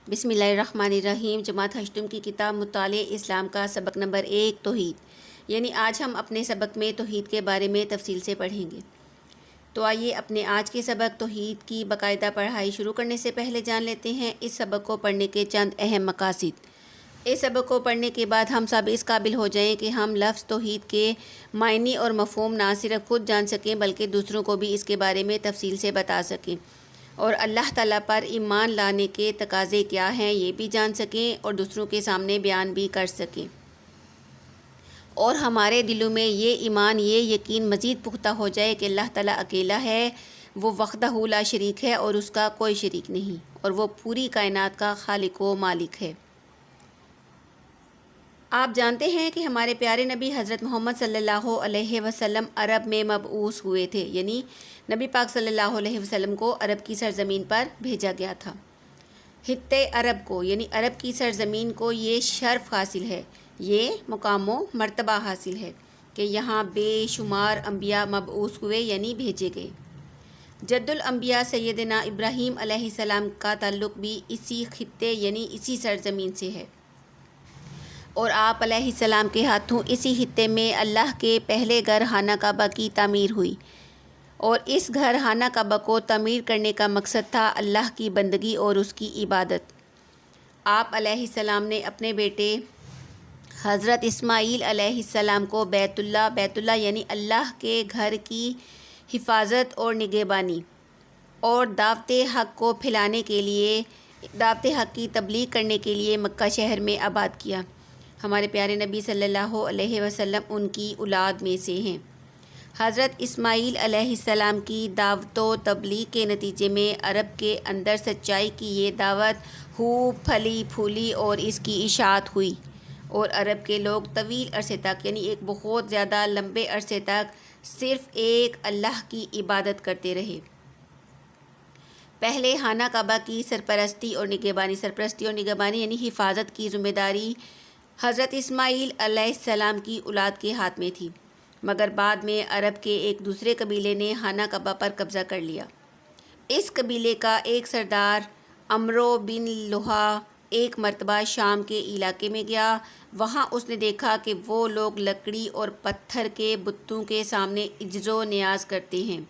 بسم اللہ الرحمن الرحیم۔ جماعت ہشتم کی کتاب مطالعہ اسلام کا سبق نمبر 1 توحید، یعنی آج ہم اپنے سبق میں توحید کے بارے میں تفصیل سے پڑھیں گے۔ تو آئیے اپنے آج کے سبق توحید کی باقاعدہ پڑھائی شروع کرنے سے پہلے جان لیتے ہیں اس سبق کو پڑھنے کے چند اہم مقاصد۔ اس سبق کو پڑھنے کے بعد ہم سب اس قابل ہو جائیں کہ ہم لفظ توحید کے معنی اور مفہوم نہ صرف خود جان سکیں بلکہ دوسروں کو بھی اس کے بارے میں تفصیل سے بتا سکیں، اور اللہ تعالیٰ پر ایمان لانے کے تقاضے کیا ہیں یہ بھی جان سکیں اور دوسروں کے سامنے بیان بھی کر سکیں، اور ہمارے دلوں میں یہ ایمان، یہ یقین مزید پختہ ہو جائے کہ اللہ تعالیٰ اکیلا ہے، وہ وحدہ لا شریک ہے اور اس کا کوئی شریک نہیں، اور وہ پوری کائنات کا خالق و مالک ہے۔ آپ جانتے ہیں کہ ہمارے پیارے نبی حضرت محمد صلی اللہ علیہ وسلم عرب میں مبعوث ہوئے تھے، یعنی نبی پاک صلی اللہ علیہ وسلم کو عرب کی سرزمین پر بھیجا گیا تھا۔ خطے عرب کو، یعنی عرب کی سرزمین کو یہ شرف حاصل ہے، یہ مقام و مرتبہ حاصل ہے کہ یہاں بے شمار انبیاء مبعوث ہوئے، یعنی بھیجے گئے۔ جد الانبیاء سیدنا ابراہیم علیہ السلام کا تعلق بھی اسی خطے یعنی اسی سرزمین سے ہے، اور آپ علیہ السلام کے ہاتھوں اسی خطے میں اللہ کے پہلے گھر خانہ کعبہ کی تعمیر ہوئی، اور اس گھر خانہ کعبہ کو تعمیر کرنے کا مقصد تھا اللہ کی بندگی اور اس کی عبادت۔ آپ علیہ السلام نے اپنے بیٹے حضرت اسماعیل علیہ السلام کو بیت اللہ یعنی اللہ کے گھر کی حفاظت اور نگہبانی اور دعوت حق کو پھیلانے کے لیے، دعوت حق کی تبلیغ کرنے کے لیے مکہ شہر میں آباد کیا۔ ہمارے پیارے نبی صلی اللہ علیہ وسلم ان کی اولاد میں سے ہیں۔ حضرت اسماعیل علیہ السلام کی دعوت و تبلیغ کے نتیجے میں عرب کے اندر سچائی کی یہ دعوت خوب پھلی پھولی اور اس کی اشاعت ہوئی، اور عرب کے لوگ طویل عرصے تک، یعنی ایک بہت زیادہ لمبے عرصے تک صرف ایک اللہ کی عبادت کرتے رہے۔ پہلے خانہ کعبہ کی سرپرستی اور نگہبانی یعنی حفاظت کی ذمہ داری حضرت اسماعیل علیہ السلام کی اولاد کے ہاتھ میں تھی، مگر بعد میں عرب کے ایک دوسرے قبیلے نے خانہ کعبہ پر قبضہ کر لیا۔ اس قبیلے کا ایک سردار عمرو بن لوہا ایک مرتبہ شام کے علاقے میں گیا۔ وہاں اس نے دیکھا کہ وہ لوگ لکڑی اور پتھر کے بتوں کے سامنے عجز و نیاز کرتے ہیں،